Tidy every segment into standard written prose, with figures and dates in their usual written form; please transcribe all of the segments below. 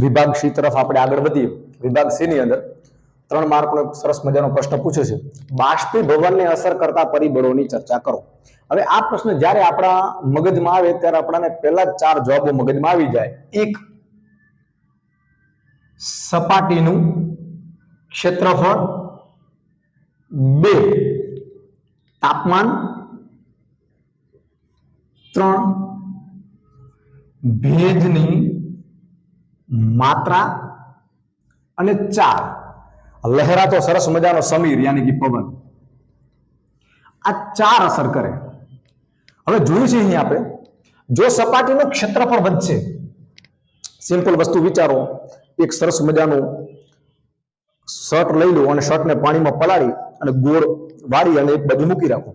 વિભાગ સી તરફ આપણે આગળ વધીએ. વિભાગ સી ની અંદર 3 માર્કનો એક સરસ મજાનો પ્રશ્ન પૂછ્યો છે. બાષ્પીભવનને અસર કરતા પરિબળોની ચર્ચા કરો. હવે આ પ્રશ્ન જ્યારે આપણા મગજમાં આવે ત્યારે આપણાને પહેલા જ 4 જવાબો મગજમાં આવી જાય. એક, સપાટીનું ક્ષેત્રફળ. 2, તાપમાન. 3, ભેજની માત્રા. અને 4, લહેરાતો સરસ મજાનો સમીર યાની કે પવન. આ 4 અસર કરે. હવે જોયું છે અહીં આપણે, જો સપાટીનું ક્ષેત્રફળ વધશે, સિમ્પલ વસ્તુ વિચારો, એક સરસ મજાનું શર્ટ લઈ લો અને શર્ટને પાણીમાં પલાળી અને ગોળ વાળી અને એક બાજુ મૂકી રાખો.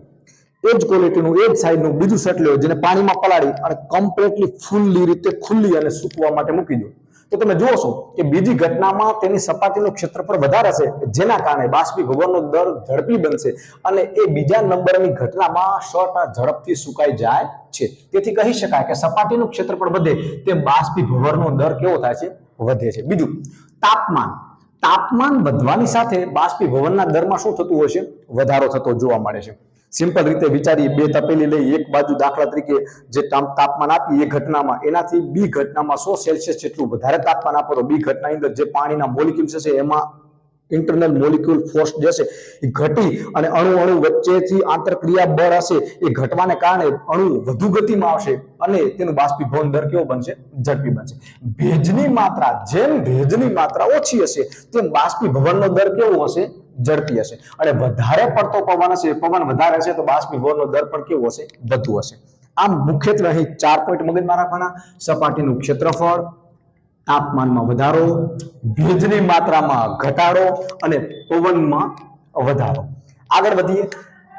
એ જ ક્વોલિટીનું, એ જ સાઈઝનું બીજું શર્ટ લો જેને પાણીમાં પલાળી અને કમ્પ્લીટલી ફૂલ્લી રીતે ખુલ્લી અને સૂકવા માટે મૂકી દો, તો તમે જોશો કે બીજી ઘટનામાં તેની સપાટીનું ક્ષેત્રફળ વધારે હશે, જેના કારણે બાષ્પીભવનનો દર ઝડપી બનશે અને એ બીજા નંબરની ઘટનામાં શર્ટ ઝડપથી સુકાઈ જાય છે. તેથી કહી શકાય કે સપાટીનું ક્ષેત્રફળ વધે તેમ બાષ્પીભવનનો દર કેવો થાય છે? વધે છે. બીજું, તાપમાન. તાપમાન વધવાની સાથે બાષ્પીભવનના દરમાં શું થતું હોય છે? વધારો થતો જોવા મળે છે. સિમ્પલ રીતે વિચારીએ, 2 તપેલી લઈ એક બાજુ દાખલા તરીકે જે તાપમાન આપી એ ઘટનામાં, એનાથી બી ઘટનામાં 100 સેલ્સિયસ જેટલું વધારે તાપમાન આપો તો બી ઘટનાની અંદર જે પાણીના મોલિક્યુલ્સ હશે એમાં ઇન્ટરનલ મોલિક્યુલ ફોર્સ જે છે એ ઘટી અને અણુ વચ્ચેથી આંતરક્રિયા બળ હશે એ ઘટવાને કારણે અણુ વધુ ગતિમાં આવશે અને તેનું બાષ્પીભવન દર કેવો બનશે? ઝડપી બનશે. ભેજની માત્રા, જેમ ભેજની માત્રા ઓછી હશે તેમ બાષ્પીભવનનો દર કેવો હશે? ઝડપી હશે. અને વધારે પડતો પવન હશે, પવન વધારે હશે તો બાષ્પીભવનનો દર પણ કેવો હશે? વધુ હશે. આમ મુખ્યત્વે અહીં 4 પોઈન્ટ મગજમાં રાખવાના: સપાટીનું ક્ષેત્રફળ, તાપમાનમાં વધારો, ભેજની માત્રામાં ઘટાડો અને પવનમાં વધારો. આગળ વધીએ.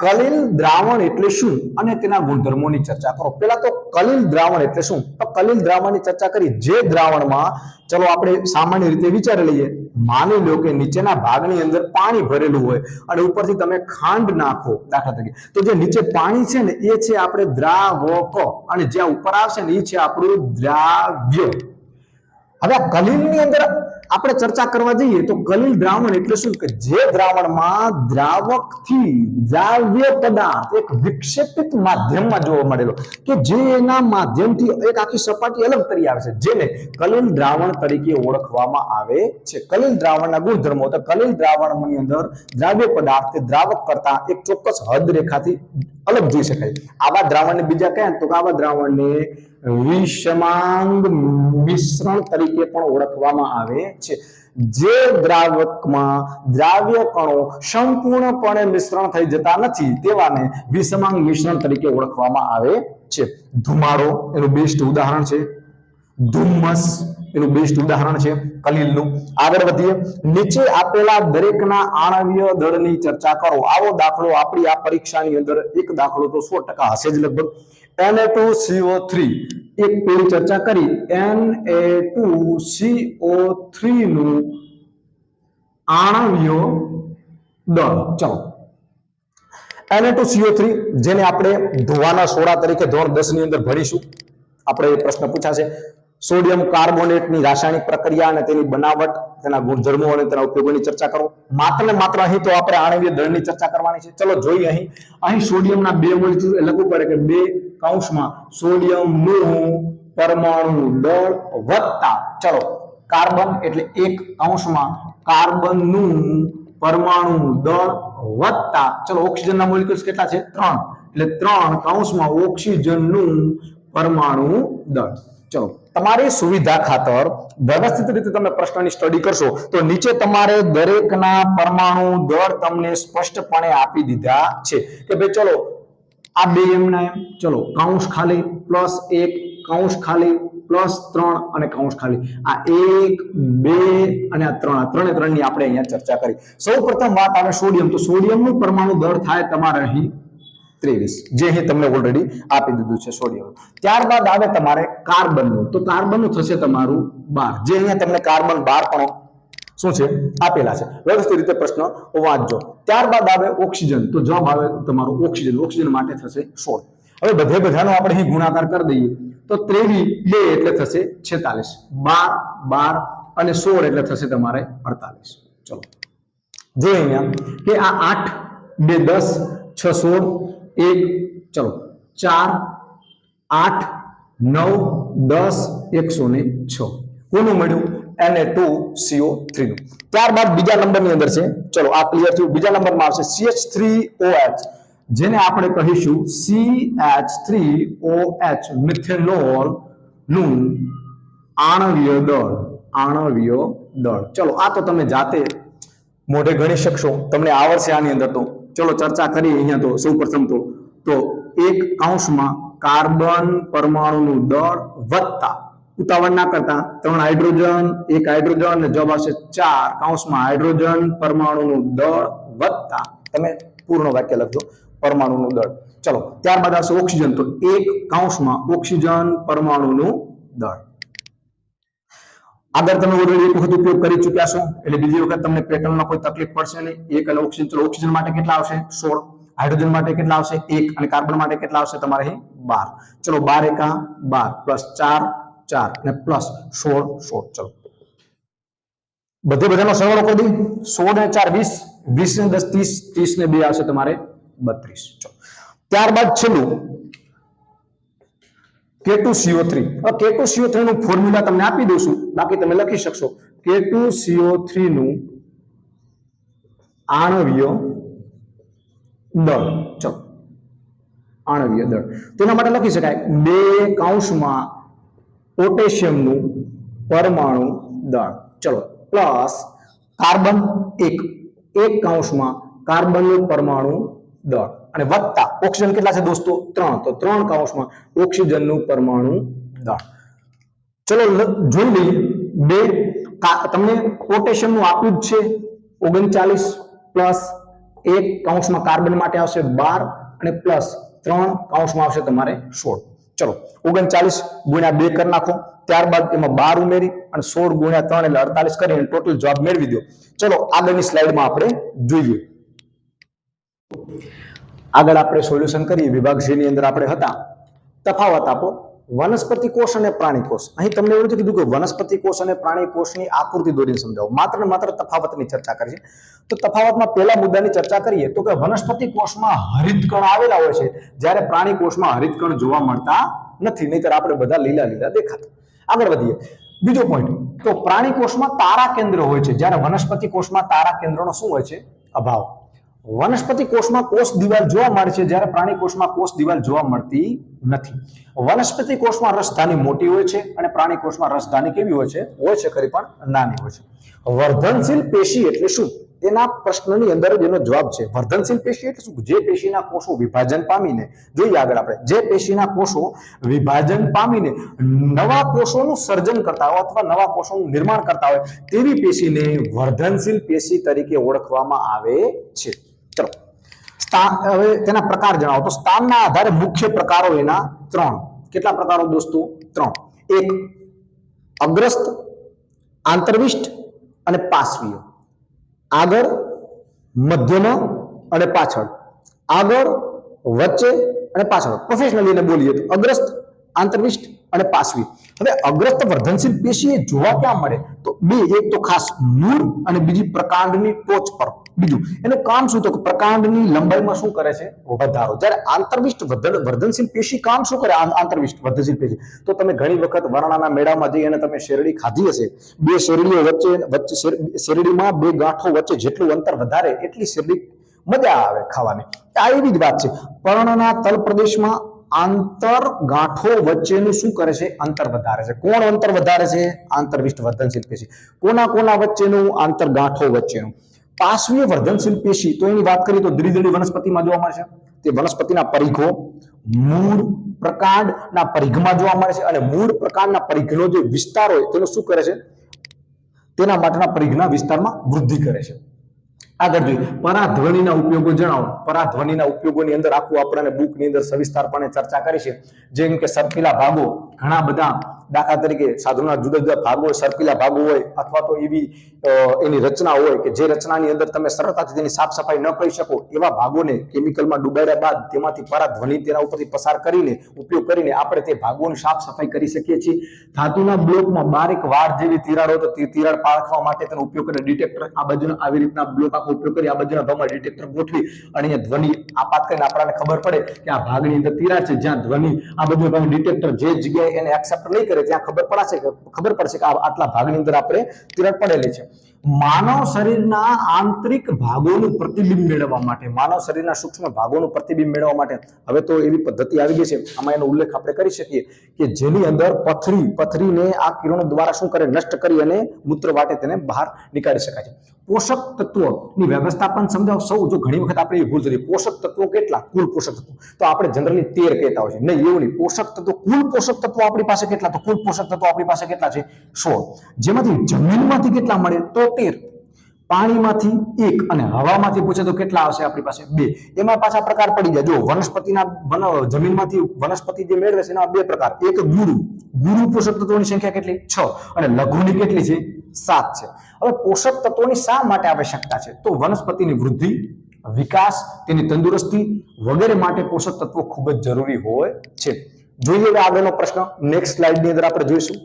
કલિલ દ્રાવણ એટલે શું અને તેના ગુણધર્મોની ચર્ચા કરો. પહેલા તો કલિલ દ્રાવણ એટલે શું? તો કલિલ દ્રાવણની ચર્ચા કરી. જે દ્રાવણમાં, ચલો આપણે સામાન્ય રીતે વિચારી લઈએ, માની લો કે નીચેના ભાગની અંદર પાણી ભરેલું હોય અને ઉપરથી તમે ખાંડ નાખો દાખલા તરીકે, તો જે નીચે પાણી છે ને એ છે આપણે દ્રાવક અને જ્યાં ઉપર આવશે ને એ છે આપણું દ્રાવ્ય. હવે આ કલિલની અંદર આપણે ચર્ચા કરવા જઈએ તો કલિલ દ્રાવણ એટલે શું? કે જે દ્રાવણમાં દ્રાવકથી દ્રાવ્ય પદાર્થ એક વિક્ષેપિત માધ્યમમાં જોવા મળેલો, કે જે એના માધ્યમથી એક આખી સપાટી અલગ કરી આવે છે, જેને કલિલ દ્રાવણ તરીકે ઓળખવામાં આવે છે. કલિલ દ્રાવણના ગુણધર્મો. તો કલિલ દ્રાવણની અંદર દ્રાવ્ય પદાર્થ દ્રાવક કરતા એક ચોક્કસ હદ રેખાથી અલગ જોઈ શકાય. આવા દ્રાવણને બીજા કયા? તો આવા દ્રાવણને વિષમાંગ મિશ્રણ તરીકે પણ ઓળખવામાં આવે છે. જે દ્રાવકમાં દ્રાવ્ય કણો સંપૂર્ણપણે મિશ્રણ થઈ જતા નથી તેવાને વિષમાંગ મિશ્રણ તરીકે ઓળખવામાં આવે છે. ધુમાડો એનું બેસ્ટ ઉદાહરણ છે. ધુમ્મસ એનું બેસ્ટ ઉદાહરણ છે કલિલનું. આગળ વધીએ. નીચે આપેલા દરેકના આણ્વીય દળની ચર્ચા કરો. આવો દાખલો આપણી આ પરીક્ષાની અંદર એક દાખલો તો 100% હશે જ લગભગ. Na2CO3 એક પેલી ચર્ચા કરી. Na2CO3 નું આણ્વીય દળ. ચલો, Na2CO3 જેને આપણે ધોવાના સોડા તરીકે ધોરણ 10 ની અંદર ભણીશું. આપણે પ્રશ્ન પૂછાશે સોડિયમ કાર્બોનેટની રાસાયણિક પ્રક્રિયા અને તેની બનાવટ, તેના ગુણધર્મો અને તેના ઉપયોગોની ચર્ચા કરો. માત્ર ને માત્ર અહીં તો આપણે આણ્વીય દળની ચર્ચા કરવાની છે. ચલો જોઈએ. અહીં સોડિયમના 2 મોલેક્યુલ લખવું પડે કે 2 કૌંસમાં સોડિયમનું પરમાણુ દળ વત્તા, ચલો, કાર્બન એટલે 1 કૌંસમાં કાર્બનનું પરમાણુ દળ વત્તા, ચલો, ઓક્સિજનના મોલેક્યુલ્સ કેટલા છે? 3, એટલે 3 કૌંસમાં ઓક્સિજનનું પરમાણુ દળ. ચલો, તમારી સુવિધા ખાતર વ્યવસ્થિત રીતે તમે પ્રશ્નની સ્ટડી કરશો તો નીચે તમારે દરેકના પરમાણુ દળ તમને સ્પષ્ટપણે આપી દીધા છે કે ભાઈ ચલો આ 2 એમના એમ, ચલો કૌંસ ખાલી +1 કૌંસ ખાલી +3 અને કૌંસ ખાલી. આ 1 2 અને આ 3 ની આપણે અહીંયા ચર્ચા કરી. સૌપ્રથમ વાત આવે સોડિયમ. તો સોડિયમનું પરમાણુ દળ થાય તમારે અહીં 23, જે અહીં તમને ઓલરેડી આપી દીધું છે સોડિયમ. ત્યારબાદ આવે તમારે કાર્બનનું. તો કાર્બનનું થશે તમારું 12, જે અહીંયા તમને કાર્બન 12 પણ શું છે આપેલા છે. વ્યવસ્થિત રીતે પ્રશ્ન વાંચજો. ત્યારબાદ આવે ઓક્સિજન. તો જવાબ આવે તમારો ઓક્સિજન. ઓક્સિજન માટે થશે 16. હવે બધાનો આપણે અહીં ગુણાકાર કરી દઈએ તો 23 2 એટલે થશે 46, 12 12 અને 16 એટલે થશે તમારે 48. ચલો જો અહીંયા કે આ 8 2 10 6 16 1 ચલો 4 8 9 10 106 કોનું મળ્યું Na2CO3 નું. ત્યારબાદ બીજા નંબરની અંદર છે, ચલો આ ક્લિયર થયું. બીજા નંબરમાં આવશે CH3OH, જેને આપણે કહીશું CH3OH મિથેનોલ નું આણ્વીય દળ. ચલો આ તો તમે જાતે મોઢે ગણી શકશો, તમને આવડશે આની અંદર. તો ચલો ચર્ચા કરીએ અહીંયા. તો સૌપ્રથમ તો એક કૌંસમાં કાર્બન પરમાણુનું દળ વત્તા, ઉતાવળ ના કરતા, 3 હાઇડ્રોજન 1 હાઇડ્રોજન અને જવાબ આવશે 4 કૌંસમાં હાઇડ્રોજન પરમાણુનું દળ વત્તા, તમે પૂર્ણ વાક્ય લખજો, પરમાણુનું દળ. ચલો ત્યારબાદ આવશે ઓક્સિજન, તો એક કૌંસમાં ઓક્સિજન પરમાણુનું દળ. આગળ તમે ઓલરેડી એક વખત ઉપયોગ કરી ચૂક્યા છો, એટલે બીજી વખત તમને પેટર્નમાં કોઈ તકલીફ પડશે નહીં. એક અને ઓક્સિજન, ચલો ઓક્સિજન માટે કેટલા આવશે 16, હાઇડ્રોજન માટે કેટલા આવશે 1 અને કાર્બન માટે કેટલા આવશે તમારે અહીં 12. ચલો 12 એકા 12 પ્લસ 4 4 અને પ્લસ 16 16. ચલો બધાનો સરવાળો કરી દઈએ. 16 ને 4 20, 20 ને 10 30, 30 ને 2 આવશે તમારે 32. ચલો ત્યારબાદ છેલ્લું K2CO3. K2CO3 નું ફોર્મ્યુલા તમને આપી દઉં છું, બાકી તમે લખી શકશો. K2CO3 નું આણ્વીય દળ. ચલો આણ્વીય દળ તેના માટે લખી શકાય 2 કૌંસમાં પોટેશિયમનું પરમાણુ દળ, ચલો પ્લસ કાર્બન 1 કૌંસમાં કાર્બનનું પરમાણુ દળ અને વત્તા ઓક્સિજન કેટલા છે દોસ્તો 3, તો 3 કૌંસમાં ઓક્સિજનનું પરમાણુ દળ. ચલો જોઈ લઈએ. 2 તમને પોટેશિયમનું આપ્યું જ છે 39 પ્લસ 1 કૌંસમાં કાર્બન માટે આવશે 12 અને પ્લસ 3 કૌંસમાં આવશે તમારે 16. ચલો 39 ગુણ્યા 2 કરી નાખો, ત્યારબાદ એમાં 12 ઉમેરી અને 16 ગુણ્યા 3 એટલે 48 કરીને ટોટલ જવાબ મેળવી દો. ચલો આગળની સ્લાઇડમાં આપણે જોઈએ. આગળ આપણે સોલ્યુશન કરીએ. વિભાગ C ની અંદર આપણે હતા તફાવત આપો વનસ્પતિ કોષ અને પ્રાણી કોષ. અહીં તમને એવું કીધું કે વનસ્પતિ કોષ અને પ્રાણી કોષની આકૃતિ દોરીને સમજાવો, માત્ર ને માત્ર તફાવતની ચર્ચા કરી છે. તો તફાવતમાં પહેલા મુદ્દાની ચર્ચા કરીએ તો કે વનસ્પતિ કોષમાં હરિતકણ આવેલા હોય છે, જ્યારે પ્રાણી કોષમાં હરિતકણ જોવા મળતા નથી, નહીતર આપણે બધા લીલા લીલા દેખાતા. આગળ વધીએ. બીજો પોઈન્ટ, તો પ્રાણી કોષમાં તારા કેન્દ્ર હોય છે, જ્યારે વનસ્પતિ કોષમાં તારા કેન્દ્રનો શું હોય છે અભાવ. વનસ્પતિ કોષમાં કોષ દિવાલ જોવા મળે છે, જ્યારે પ્રાણી કોષમાં કોષ દિવાલ જોવા મળતી નથી. વનસ્પતિ કોષમાં રસધાની મોટી હોય છે અને પ્રાણી કોષમાં રસધાની કેવી હોય છે ખરી પણ નાની હોય છે. વર્ધનશીલ પેશી એટલે શું? તેના પ્રશ્નની અંદર જ એનો જવાબ છે. વર્ધનશીલ પેશી એટલે શું? જે પેશીના કોષો વિભાજન પામીને, જોઈએ આગળ આપણે, જે પેશીના કોષો વિભાજન પામીને નવા કોષોનું સર્જન કરતા હોય અથવા નવા કોષોનું નિર્માણ કરતા હોય તેવી પેશીને વર્ધનશીલ પેશી તરીકે ઓળખવામાં આવે છે. ચલો હવે તેના પ્રકાર જણાવો. તો સ્થાનના આધારે મુખ્ય પ્રકારો એના 3. કેટલા પ્રકારો દોસ્તો? 3. એક અગ્રસ્ત, આંતરવિષ્ટ અને પાર્શ્વીય. આગળ, મધ્યમાં અને પાછળ. આગળ, વચ્ચે અને પાછળ. પ્રોફેશનલી એને બોલીએ તો અગ્રસ્ત, આંતરવિષ્ટ અને પાર્શ્વી. હવે અગ્રસ્ત વર્ધનશીલ પેશી એ જોવા ક્યાં મળે? તો બે, એક તો ખાસ મૂળ અને બીજી પ્રકાંડની ટોચ પર. બીજું એનું કામ શું? તો પ્રકાંડની લંબાઈમાં શું કરે છે? વધારો. જ્યારે આંતરવિષ્ટ વર્ધનશીલ પેશી કામ શું કરે? આંતરવિષ્ટ વર્ધનશીલ પેશી તો તમે ઘણી વખત વરણાના મેળામાં જઈ અને તમે શેરડી ખાધી હશે. બે શેરડીઓ વચ્ચે શેરડીમાં બે ગાંઠો વચ્ચે જેટલું અંતર વધારે એટલી શેરડી મજા આવે ખાવાની. આ એવી જ વાત છે. પર્ણના તલ પ્રદેશમાં આંતર ગાંઠો વચ્ચેનું શું કરે છે? અંતર વધારે છે. કોણ અંતર વધારે છે? આંતરવિષ્ટ વર્ધનશીલ પેશી. કોના વચ્ચેનું? આંતર ગાંઠો વચ્ચેનું. પાર્શ્વીય વર્ધનશીલ પેશી તો એની વાત કરીએ તો દ્વિદળી વનસ્પતિમાં જોવા મળે છે. તે વનસ્પતિના પરિઘો, મૂળ, પ્રકાંડના પરિઘમાં જોવા મળે છે અને મૂળ પ્રકાંડના પરિઘનો જે વિસ્તાર હોય તેનો શું કરે છે? તેના માટેના પરિઘના વિસ્તારમાં વૃદ્ધિ કરે છે. આગળ જોઈએ પરાધ્વનિના ઉપયોગો જણાવો. પરાધ્વનિના ઉપયોગોની અંદર આખું આપણને બુકની અંદર સવિસ્તારપણે ચર્ચા કરી છે. જેમ કે સરખેલા ભાગો ઘણા બધા દાખલા તરીકે સાધનોના જુદા જુદા ભાગો હોય, સર્પિલા ભાગો હોય, અથવા તો એવી એની રચના હોય કે જે રચનાની અંદર તમે સરળતાથી તેની સાફ સફાઈ ન કરી શકો, એવા ભાગોને કેમિકલમાં ડુબાડ્યા બાદ તેમાંથી પરાધ્વનિ તેના ઉપરથી પસાર કરીને ઉપયોગ કરીને આપણે તે ભાગોની સાફ સફાઈ કરી શકીએ છીએ. ધાતુના બ્લોકમાં બારીક વાળ જેવી તિરાડો તો તે તિરાડ પારખવા માટે તેનો ઉપયોગ કરે ડિટેક્ટર. આ બાજુના આવી રીતના બ્લોક આખો ઉપયોગ કરી આ બાજુના ભાગમાં ડિટેક્ટર ગોઠવી અને અહીંયા ધ્વનિ આપાત કરીને આપણને ખબર પડે કે આ ભાગની અંદર તિરાડ છે, જ્યાં ધ્વનિ આ બાજુના ભાગનું ડિટેક્ટર જે જગ્યાએ એને એક્સેપ્ટ નહીં કરે ત્યાં ખબર પડશે કે આટલા ભાગની અંદર આપણે તિરાડ પડેલી છે. માનવ શરીરના આંતરિક ભાગોનું પ્રતિબિંબ મેળવવા માટે, માનવ શરીરના સૂક્ષ્મ ભાગોનું પ્રતિબિંબ મેળવવા માટે હવે તો એવી પદ્ધતિ આવી ગઈ છે, આમાં એનો ઉલ્લેખ આપણે કરી શકીએ કે જેની અંદર પથરીને આ કિરણો દ્વારા શું કરે, નષ્ટ કરી અને મૂત્ર વાટે તેને બહાર નીકાળી શકાય છે. પોષક તત્વોની વ્યવસ્થાપન સમજાવ. સૌ જો ઘણી વખત આપણે એ ભૂલ થતી, પોષક તત્વો કેટલા, કુલ પોષક તત્વો તો આપણે જનરલી 13 કહેતા હોય છે. નહીં, એવું નહીં. પોષક તત્વો, કુલ પોષક તત્વો આપણી પાસે કેટલા, તો કુલ પોષક તત્વો આપણી પાસે કેટલા છે? 16. જેમાંથી જમીનમાંથી કેટલા મળે તો 13, પાણીમાંથી 1 અને હવામાંથી પૂછે તો કેટલા આવશે આપણી પાસે? 2. એમાં પાછા પ્રકાર પડી જાય. જો વનસ્પતિના જમીનમાંથી વનસ્પતિ જે મેળવે છે એના 2 પ્રકાર. એક ગુરુ પોષક તત્વોની સંખ્યા કેટલી? 6 અને લઘુની કેટલી છે? 7 છે. હવે પોષક તત્વોની શા માટે આવશ્યકતા છે? તો વનસ્પતિની વૃદ્ધિ, વિકાસ, તેની તંદુરસ્તી વગેરે માટે પોષક તત્વો ખૂબ જ જરૂરી હોય છે. જોઈએ હવે આગળનો પ્રશ્ન નેક્સ્ટ સ્લાઇડની અંદર આપણે જોઈશું.